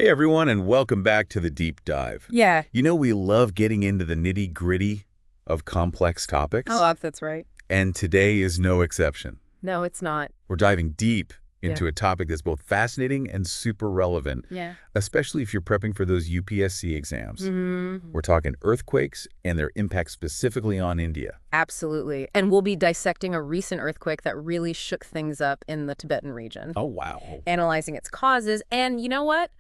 Hey everyone, and welcome back to the deep dive. Yeah. You know, we love getting into the nitty-gritty of complex topics. Oh, that's right. And today is no exception. No, it's not. We're diving deep into Yeah. a topic that's both fascinating and super relevant, Yeah. especially if you're prepping for those UPSC exams. We're talking earthquakes and their impact specifically on India. Absolutely. And we'll be dissecting a recent earthquake that really shook things up in the Tibetan region. Oh, wow. Analyzing its causes. And you know what?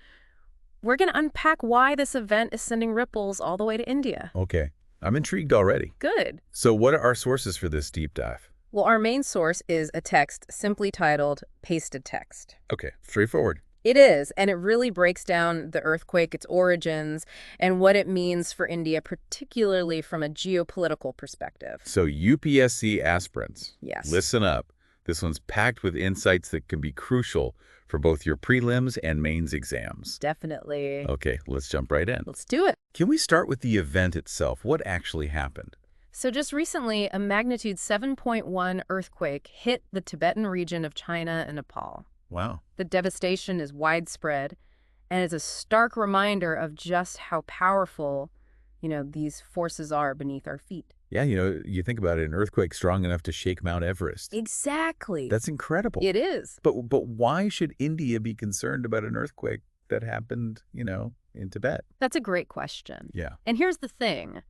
We're going to unpack why this event is sending ripples all the way to India. Okay. I'm intrigued already. Good. So what are our sources for this deep dive? Well, our main source is a text simply titled Pasted Text. Okay, straightforward. It is, and it really breaks down the earthquake, its origins, and what it means for India, particularly from a geopolitical perspective. So UPSC aspirants, Yes. listen up. This one's packed with insights that can be crucial for both your prelims and mains exams. Definitely. Okay, let's jump right in. Let's do it. Can we start with the event itself? What actually happened? So just recently, a magnitude 7.1 earthquake hit the Tibetan region of China and Nepal. Wow. The devastation is widespread and is a stark reminder of just how powerful, these forces are beneath our feet. Yeah, you think about it, an earthquake strong enough to shake Mount Everest. Exactly. That's incredible. It is. But why should India be concerned about an earthquake that happened, in Tibet? That's a great question. Yeah. And here's the thing.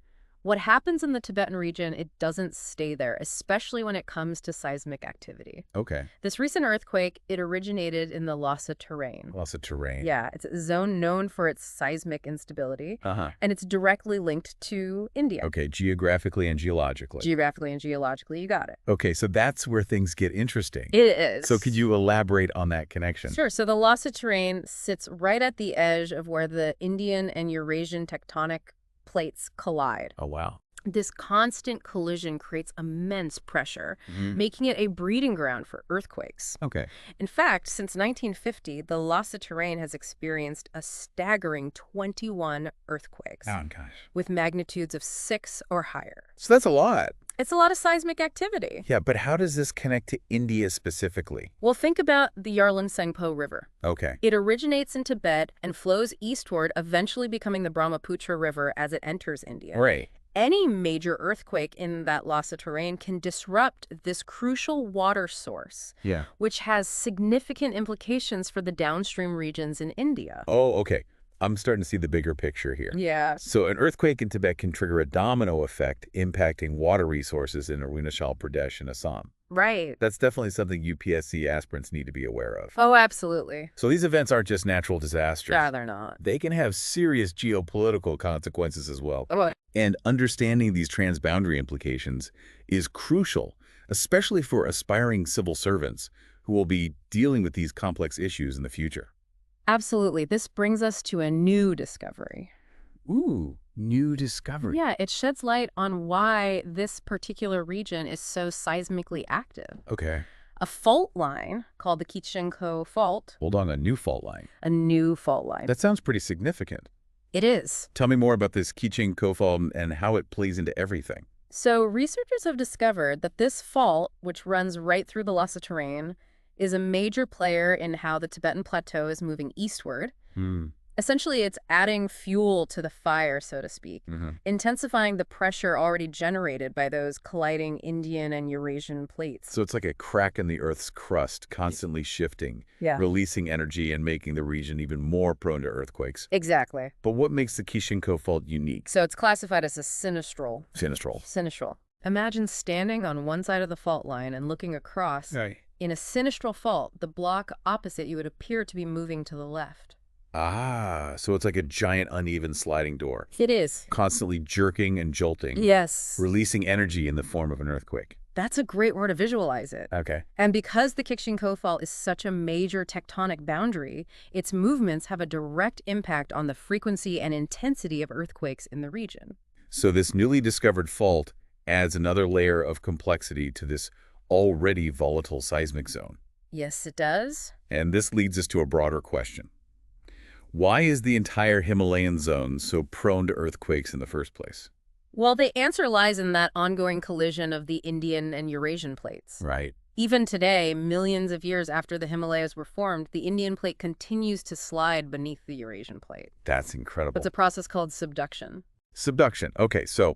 What happens in the Tibetan region, it doesn't stay there, especially when it comes to seismic activity. Okay. This recent earthquake, it originated in the Lhasa terrain. Lots of terrain. Yeah, it's a zone known for its seismic instability, Uh-huh. and it's directly linked to India. Okay, geographically and geologically. Geographically and geologically, you got it. Okay, so that's where things get interesting. It is. So could you elaborate on that connection? Sure. So the Lhasa terrain sits right at the edge of where the Indian and Eurasian tectonic plates collide. Oh, wow. This constant collision creates immense pressure, Mhm. making it a breeding ground for earthquakes. Okay. In fact, since 1950, the Lhasa terrain has experienced a staggering 21 earthquakes Oh, gosh. with magnitudes of 6 or higher. So that's a lot. It's a lot of seismic activity. Yeah, but how does this connect to India specifically? Well, think about the Yarlung Tsangpo River. Okay. It originates in Tibet and flows eastward, eventually becoming the Brahmaputra River as it enters India. Right. Any major earthquake in that Lhasa terrain can disrupt this crucial water source, Yeah. which has significant implications for the downstream regions in India. Oh, okay. I'm starting to see the bigger picture here. Yeah. So an earthquake in Tibet can trigger a domino effect impacting water resources in Arunachal Pradesh and Assam. Right. That's definitely something UPSC aspirants need to be aware of. Oh, absolutely. So these events aren't just natural disasters. Yeah, they're not. They can have serious geopolitical consequences as well. Oh, And understanding these transboundary implications is crucial, especially for aspiring civil servants who will be dealing with these complex issues in the future. absolutely. This brings us to a new discovery. Ooh, new discovery. Yeah, it sheds light on why this particular region is so seismically active. Okay. A fault line called the Kichinko Fault, Hold on, a new fault line. a new fault line. That sounds pretty significant. It is. Tell me more about this Kichinko fault and how it plays into everything. So researchers have discovered that this fault, which runs right through the Lhasa terrain, is a major player in how the Tibetan plateau is moving eastward. Essentially, it's adding fuel to the fire, so to speak, intensifying the pressure already generated by those colliding Indian and Eurasian plates. So it's like a crack in the Earth's crust, constantly shifting, Yeah. releasing energy and making the region even more prone to earthquakes. Exactly. But what makes the Kichinko fault unique? So it's classified as a sinistral. Sinistral. Sinistral. Imagine standing on one side of the fault line and looking across. Right. In a sinistral fault, the block opposite you would appear to be moving to the left. Ah, so it's like a giant uneven sliding door, It is. constantly jerking and jolting, Yes. releasing energy in the form of an earthquake. That's a great way to visualize it. Okay. And because the Kichinko Fault is such a major tectonic boundary, its movements have a direct impact on the frequency and intensity of earthquakes in the region. So this newly discovered fault adds another layer of complexity to this already volatile seismic zone. Yes, it does. And this leads us to a broader question. Why is the entire Himalayan zone so prone to earthquakes in the first place? Well, the answer lies in that ongoing collision of the Indian and Eurasian plates. Right. Even today, millions of years after the Himalayas were formed, the Indian plate continues to slide beneath the Eurasian plate. That's incredible. It's a process called subduction. Subduction. Okay, so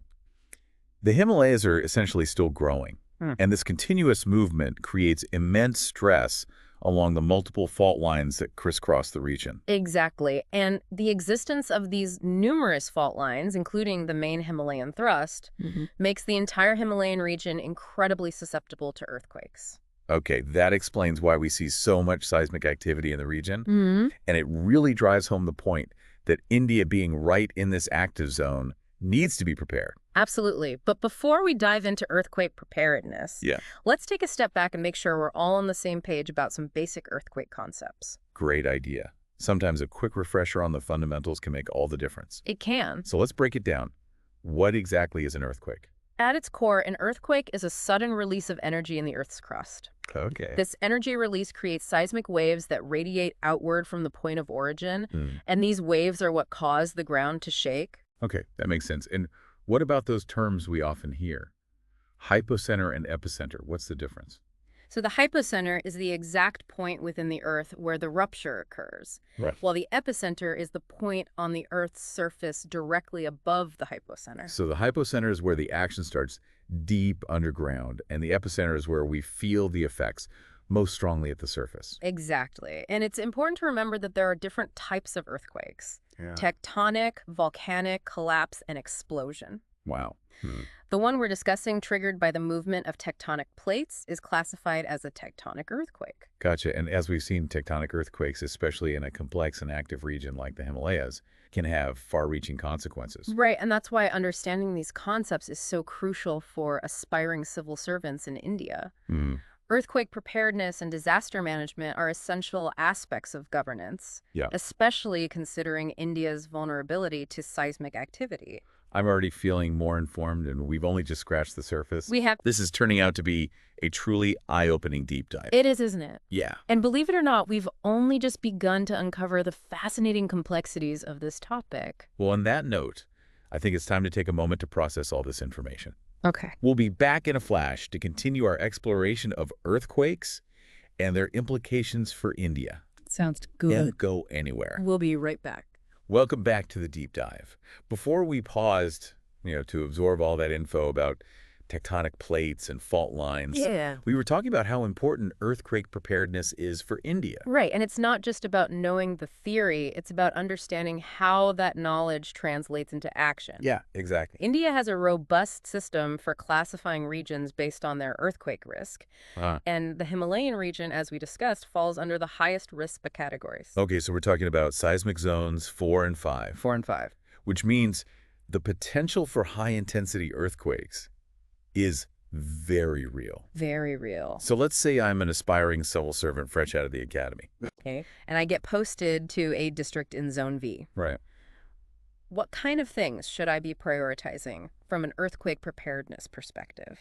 the Himalayas are essentially still growing, and this continuous movement creates immense stress along the multiple fault lines that crisscross the region. Exactly. And the existence of these numerous fault lines, including the main Himalayan thrust, makes the entire Himalayan region incredibly susceptible to earthquakes. Okay, that explains why we see so much seismic activity in the region, and it really drives home the point that India being right in this active zone needs to be prepared. Absolutely. But before we dive into earthquake preparedness, let's take a step back and make sure we're all on the same page about some basic earthquake concepts. Great idea. Sometimes a quick refresher on the fundamentals can make all the difference. It can. So let's break it down. What exactly is an earthquake? At its core, an earthquake is a sudden release of energy in the Earth's crust. Okay. This energy release creates seismic waves that radiate outward from the point of origin, and these waves are what cause the ground to shake. Okay, that makes sense. And what about those terms we often hear? Hypocenter and epicenter, what's the difference? So the hypocenter is the exact point within the Earth where the rupture occurs, while the epicenter is the point on the Earth's surface directly above the hypocenter. So the hypocenter is where the action starts deep underground, and the epicenter is where we feel the effects most strongly at the surface. Exactly. And it's important to remember that there are different types of earthquakes. Tectonic, volcanic, collapse, and explosion. Wow. The one we're discussing, triggered by the movement of tectonic plates, is classified as a tectonic earthquake. Gotcha. And as we've seen, tectonic earthquakes, especially in a complex and active region like the Himalayas, can have far-reaching consequences. Right, and that's why understanding these concepts is so crucial for aspiring civil servants in India. Earthquake preparedness and disaster management are essential aspects of governance, especially considering India's vulnerability to seismic activity. I'm already feeling more informed, and we've only just scratched the surface. We have. This is turning out to be a truly eye-opening deep dive. It is, isn't it? Yeah. And believe it or not, we've only just begun to uncover the fascinating complexities of this topic. Well, on that note, I think it's time to take a moment to process all this information. Okay. We'll be back in a flash to continue our exploration of earthquakes and their implications for India. Sounds good. Don't go anywhere. We'll be right back. Welcome back to the deep dive. Before we paused, to absorb all that info about tectonic plates and fault lines, we were talking about how important earthquake preparedness is for India. Right, and it's not just about knowing the theory, it's about understanding how that knowledge translates into action. Yeah, exactly. India has a robust system for classifying regions based on their earthquake risk, and the Himalayan region, as we discussed, falls under the highest risk categories. Okay, so we're talking about seismic zones 4 and 5. 4 and 5. Which means the potential for high-intensity earthquakes is very real. Very real. So let's say I'm an aspiring civil servant fresh out of the academy. Okay, and I get posted to a district in Zone V. Right. What kind of things should I be prioritizing from an earthquake preparedness perspective?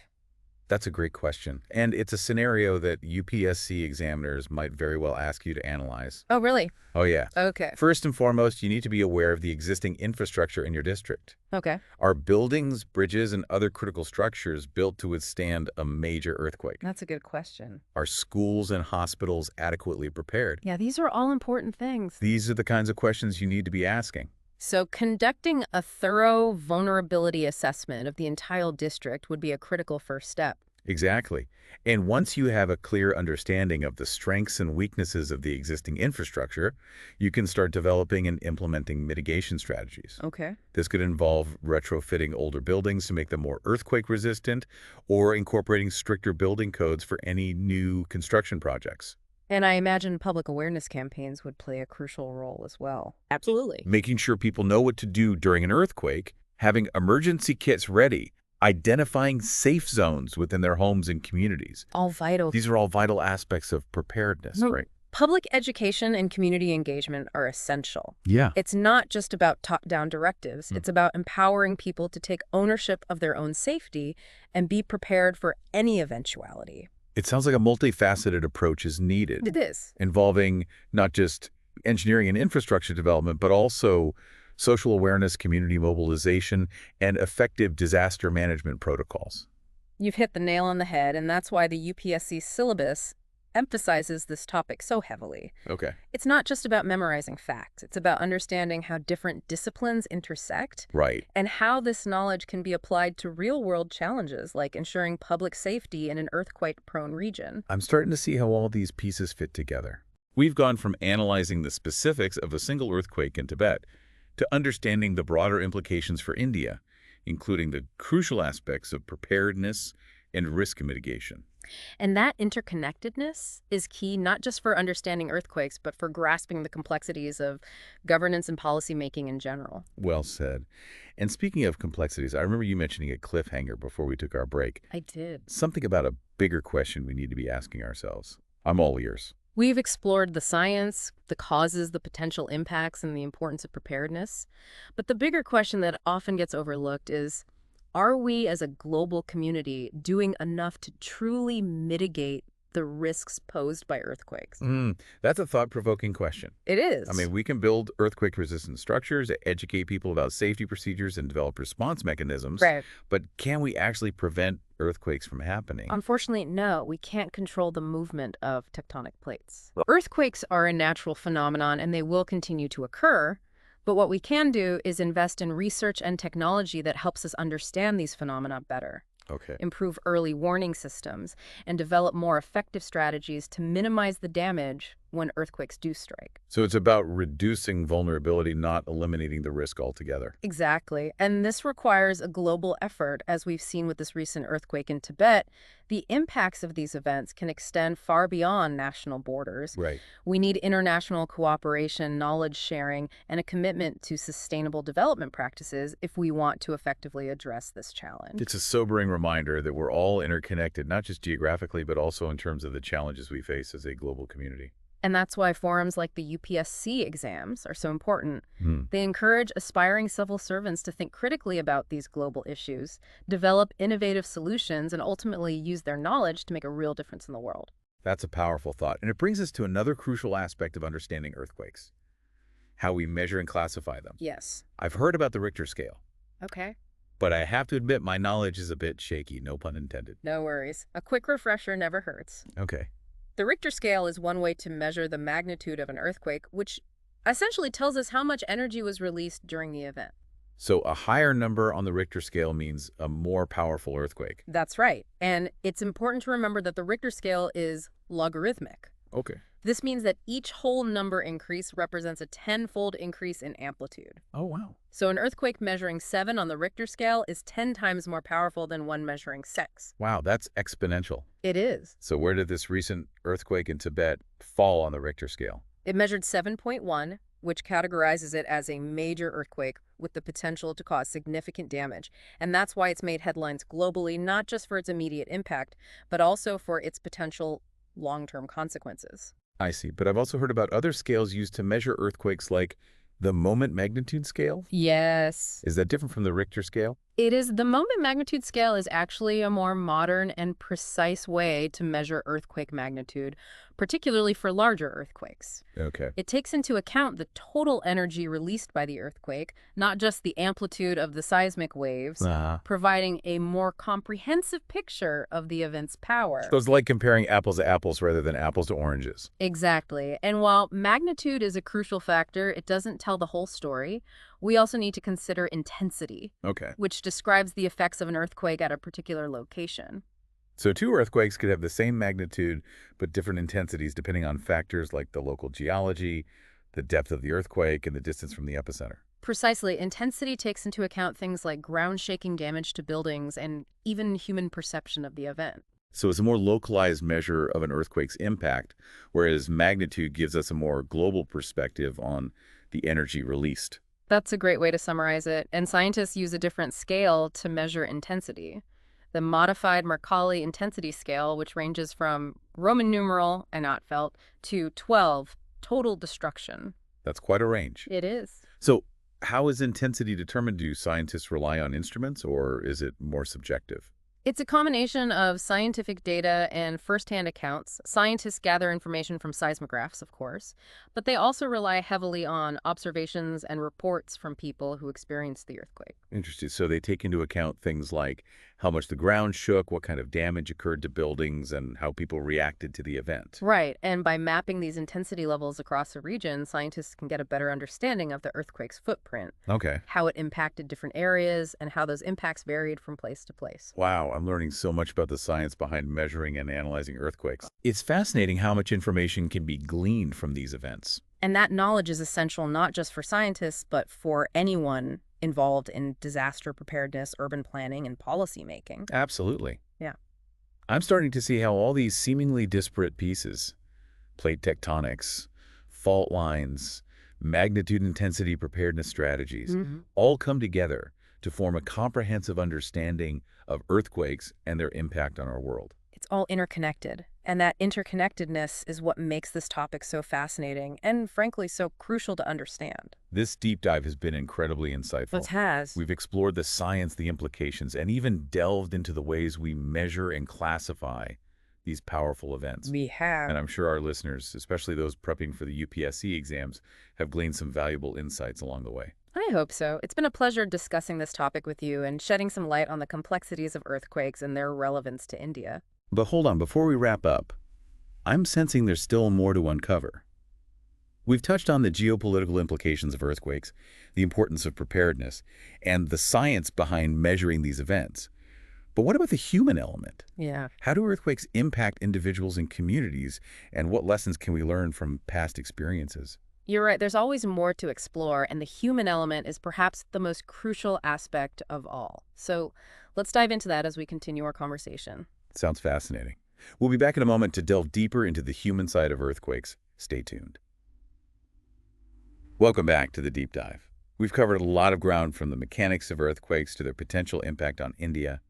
That's a great question. And it's a scenario that UPSC examiners might very well ask you to analyze. Oh, really? Oh, yeah. Okay. First and foremost, you need to be aware of the existing infrastructure in your district. Okay. Are buildings, bridges, and other critical structures built to withstand a major earthquake? That's a good question. Are schools and hospitals adequately prepared? Yeah, these are all important things. These are the kinds of questions you need to be asking. So conducting a thorough vulnerability assessment of the entire district would be a critical first step. Exactly. And once you have a clear understanding of the strengths and weaknesses of the existing infrastructure, you can start developing and implementing mitigation strategies. Okay. This could involve retrofitting older buildings to make them more earthquake resistant, or incorporating stricter building codes for any new construction projects. And I imagine public awareness campaigns would play a crucial role as well. Absolutely. Making sure people know what to do during an earthquake, having emergency kits ready, identifying safe zones within their homes and communities. All vital. These are all vital aspects of preparedness, right? Public education and community engagement are essential. Yeah. It's not just about top-down directives. It's about empowering people to take ownership of their own safety and be prepared for any eventuality. It sounds like a multifaceted approach is needed. It is. Involving not just engineering and infrastructure development, but also social awareness, community mobilization, and effective disaster management protocols. You've hit the nail on the head, and that's why the UPSC syllabus emphasizes this topic so heavily. Okay. It's not just about memorizing facts. It's about understanding how different disciplines intersect Right. and how this knowledge can be applied to real-world challenges like ensuring public safety in an earthquake-prone region. I'm starting to see how all these pieces fit together. We've gone from analyzing the specifics of a single earthquake in Tibet to understanding the broader implications for India, including the crucial aspects of preparedness and risk mitigation. And that interconnectedness is key not just for understanding earthquakes, but for grasping the complexities of governance and policymaking in general. Well said. And speaking of complexities, I remember you mentioning a cliffhanger before we took our break. I did. Something about a bigger question we need to be asking ourselves. I'm all ears. We've explored the science, the causes, the potential impacts, and the importance of preparedness. But the bigger question that often gets overlooked is, are we as a global community doing enough to truly mitigate the risks posed by earthquakes? That's a thought-provoking question. It is. I mean, we can build earthquake-resistant structures, educate people about safety procedures, and develop response mechanisms. Right. But can we actually prevent earthquakes from happening? Unfortunately, no. We can't control the movement of tectonic plates. Earthquakes are a natural phenomenon, and they will continue to occur. But what we can do is invest in research and technology that helps us understand these phenomena better, Okay. improve early warning systems, and develop more effective strategies to minimize the damage when earthquakes do strike. So it's about reducing vulnerability, not eliminating the risk altogether. Exactly. And this requires a global effort, as we've seen with this recent earthquake in Tibet. The impacts of these events can extend far beyond national borders. Right. We need international cooperation, knowledge sharing, and a commitment to sustainable development practices if we want to effectively address this challenge. It's a sobering reminder that we're all interconnected, not just geographically, but also in terms of the challenges we face as a global community. And that's why forums like the UPSC exams are so important. They encourage aspiring civil servants to think critically about these global issues, develop innovative solutions, and ultimately use their knowledge to make a real difference in the world. That's a powerful thought. And it brings us to another crucial aspect of understanding earthquakes: how we measure and classify them. Yes. I've heard about the Richter scale, Okay. but I have to admit my knowledge is a bit shaky, no pun intended. No worries. A quick refresher never hurts. Okay. The Richter scale is one way to measure the magnitude of an earthquake, which essentially tells us how much energy was released during the event. So a higher number on the Richter scale means a more powerful earthquake. That's right. And it's important to remember that the Richter scale is logarithmic. Okay. This means that each whole number increase represents a 10-fold increase in amplitude. Oh, wow. So an earthquake measuring 7 on the Richter scale is 10 times more powerful than one measuring 6. Wow, that's exponential. It is. So where did this recent earthquake in Tibet fall on the Richter scale? It measured 7.1, which categorizes it as a major earthquake with the potential to cause significant damage. And that's why it's made headlines globally, not just for its immediate impact, but also for its potential long-term consequences. I see, but I've also heard about other scales used to measure earthquakes, like the moment magnitude scale. Yes. Is that different from the Richter scale? It is. The moment magnitude scale is actually a more modern and precise way to measure earthquake magnitude, particularly for larger earthquakes. Okay. It takes into account the total energy released by the earthquake, not just the amplitude of the seismic waves, providing a more comprehensive picture of the event's power. So it's like comparing apples to apples rather than apples to oranges. Exactly. And while magnitude is a crucial factor, it doesn't tell the whole story. We also need to consider intensity, Okay. which describes the effects of an earthquake at a particular location. So two earthquakes could have the same magnitude, but different intensities depending on factors like the local geology, the depth of the earthquake, and the distance from the epicenter. Precisely. Intensity takes into account things like ground-shaking damage to buildings and even human perception of the event. So it's a more localized measure of an earthquake's impact, whereas magnitude gives us a more global perspective on the energy released. That's a great way to summarize it, and scientists use a different scale to measure intensity. The modified Mercalli intensity scale, which ranges from Roman numeral, and not felt, to 12, total destruction. That's quite a range. It is. So how is intensity determined? Do scientists rely on instruments, or is it more subjective? It's a combination of scientific data and first-hand accounts. Scientists gather information from seismographs, of course, but they also rely heavily on observations and reports from people who experienced the earthquake. Interesting. So they take into account things like how much the ground shook, what kind of damage occurred to buildings, and how people reacted to the event. Right, and by mapping these intensity levels across a region, scientists can get a better understanding of the earthquake's footprint, Okay. how it impacted different areas, and how those impacts varied from place to place. Wow, I'm learning so much about the science behind measuring and analyzing earthquakes. It's fascinating how much information can be gleaned from these events. And that knowledge is essential not just for scientists, but for anyone involved in disaster preparedness, urban planning, and policy making. Absolutely. Yeah. I'm starting to see how all these seemingly disparate pieces, plate tectonics, fault lines, magnitude intensity preparedness strategies, all come together to form a comprehensive understanding of earthquakes and their impact on our world. It's all interconnected. And that interconnectedness is what makes this topic so fascinating and, frankly, so crucial to understand. This deep dive has been incredibly insightful. It has. We've explored the science, the implications, and even delved into the ways we measure and classify these powerful events. We have. And I'm sure our listeners, especially those prepping for the UPSC exams, have gleaned some valuable insights along the way. I hope so. It's been a pleasure discussing this topic with you and shedding some light on the complexities of earthquakes and their relevance to India. But hold on, before we wrap up, I'm sensing there's still more to uncover. We've touched on the geopolitical implications of earthquakes, the importance of preparedness, and the science behind measuring these events. But what about the human element? Yeah. How do earthquakes impact individuals and communities, and what lessons can we learn from past experiences? You're right. There's always more to explore, and the human element is perhaps the most crucial aspect of all. So let's dive into that as we continue our conversation. Sounds fascinating. We'll be back in a moment to delve deeper into the human side of earthquakes. Stay tuned. Welcome back to the Deep Dive. We've covered a lot of ground from the mechanics of earthquakes to their potential impact on India.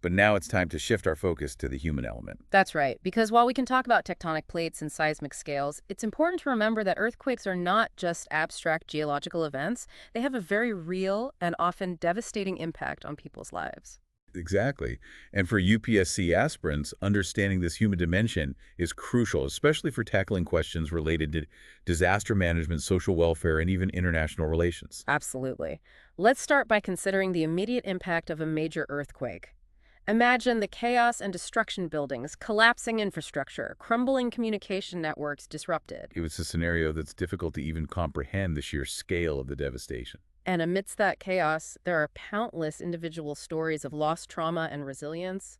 But now it's time to shift our focus to the human element. That's right, because while we can talk about tectonic plates and seismic scales, it's important to remember that earthquakes are not just abstract geological events. They have a very real and often devastating impact on people's lives. Exactly. And for UPSC aspirants, understanding this human dimension is crucial, especially for tackling questions related to disaster management, social welfare, and even international relations. Absolutely. Let's start by considering the immediate impact of a major earthquake. Imagine the chaos and destruction: buildings, collapsing infrastructure, crumbling communication networks disrupted. It's a scenario that's difficult to even comprehend the sheer scale of the devastation. And amidst that chaos, there are countless individual stories of lost trauma and resilience.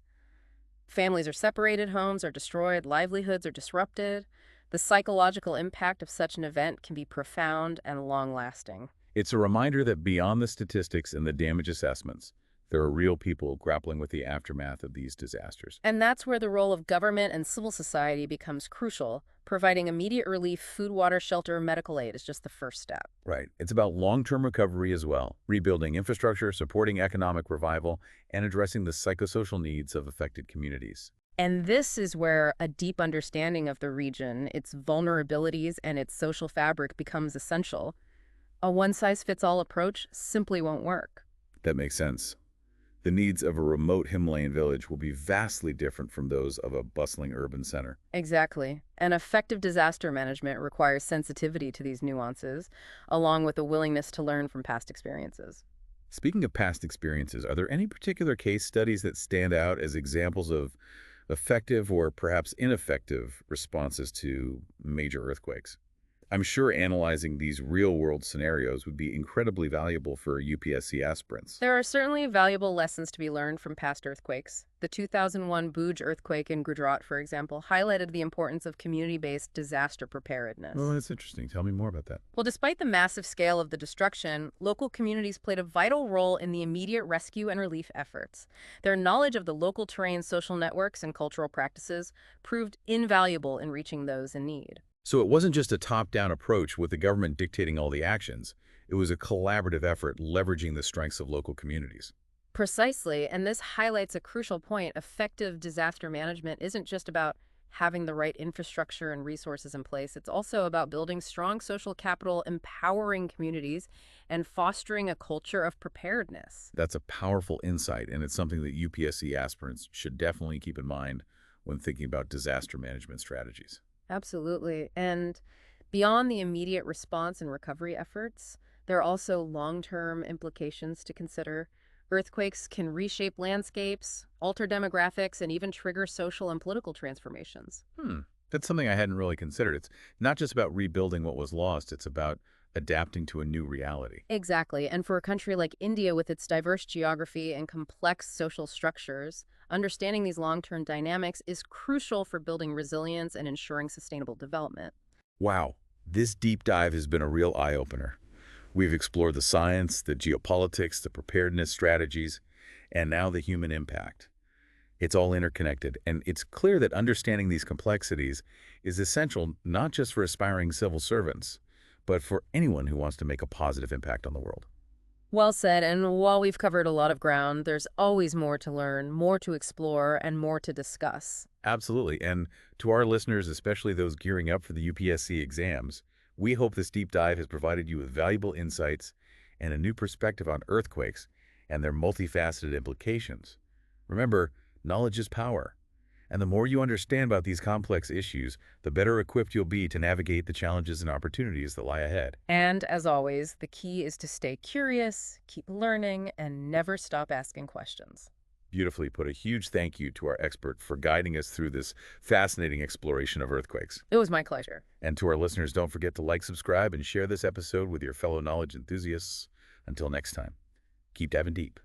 Families are separated, homes are destroyed, livelihoods are disrupted. The psychological impact of such an event can be profound and long-lasting. It's a reminder that beyond the statistics and the damage assessments, there are real people grappling with the aftermath of these disasters. And that's where the role of government and civil society becomes crucial. Providing immediate relief, food, water, shelter, medical aid is just the first step. Right. It's about long-term recovery as well, rebuilding infrastructure, supporting economic revival, and addressing the psychosocial needs of affected communities. And this is where a deep understanding of the region, its vulnerabilities, and its social fabric becomes essential. A one-size-fits-all approach simply won't work. That makes sense. The needs of a remote Himalayan village will be vastly different from those of a bustling urban center. Exactly. And effective disaster management requires sensitivity to these nuances, along with a willingness to learn from past experiences. Speaking of past experiences, are there any particular case studies that stand out as examples of effective or perhaps ineffective responses to major earthquakes? I'm sure analyzing these real-world scenarios would be incredibly valuable for UPSC aspirants. There are certainly valuable lessons to be learned from past earthquakes. The 2001 Bhuj earthquake in Gujarat, for example, highlighted the importance of community-based disaster preparedness. Oh, that's interesting. Tell me more about that. Well, despite the massive scale of the destruction, local communities played a vital role in the immediate rescue and relief efforts. Their knowledge of the local terrain, social networks, and cultural practices proved invaluable in reaching those in need. So it wasn't just a top-down approach with the government dictating all the actions. It was a collaborative effort leveraging the strengths of local communities. Precisely, and this highlights a crucial point. Effective disaster management isn't just about having the right infrastructure and resources in place. It's also about building strong social capital, empowering communities, and fostering a culture of preparedness. That's a powerful insight, and it's something that UPSC aspirants should definitely keep in mind when thinking about disaster management strategies. Absolutely. And beyond the immediate response and recovery efforts, there are also long-term implications to consider. Earthquakes can reshape landscapes, alter demographics, and even trigger social and political transformations. That's something I hadn't really considered. It's not just about rebuilding what was lost, it's about adapting to a new reality. Exactly. And for a country like India with its diverse geography and complex social structures, understanding these long-term dynamics is crucial for building resilience and ensuring sustainable development. Wow, this deep dive has been a real eye-opener. We've explored the science, the geopolitics, the preparedness strategies, and now the human impact. It's all interconnected, and it's clear that understanding these complexities is essential not just for aspiring civil servants, but for anyone who wants to make a positive impact on the world. Well said, and while we've covered a lot of ground, there's always more to learn, more to explore, and more to discuss. Absolutely, and to our listeners, especially those gearing up for the UPSC exams, we hope this deep dive has provided you with valuable insights and a new perspective on earthquakes and their multifaceted implications. Remember, knowledge is power. And the more you understand about these complex issues, the better equipped you'll be to navigate the challenges and opportunities that lie ahead. And as always, the key is to stay curious, keep learning, and never stop asking questions. Beautifully put. A huge thank you to our expert for guiding us through this fascinating exploration of earthquakes. It was my pleasure. And to our listeners, don't forget to like, subscribe, and share this episode with your fellow knowledge enthusiasts. Until next time, keep diving deep.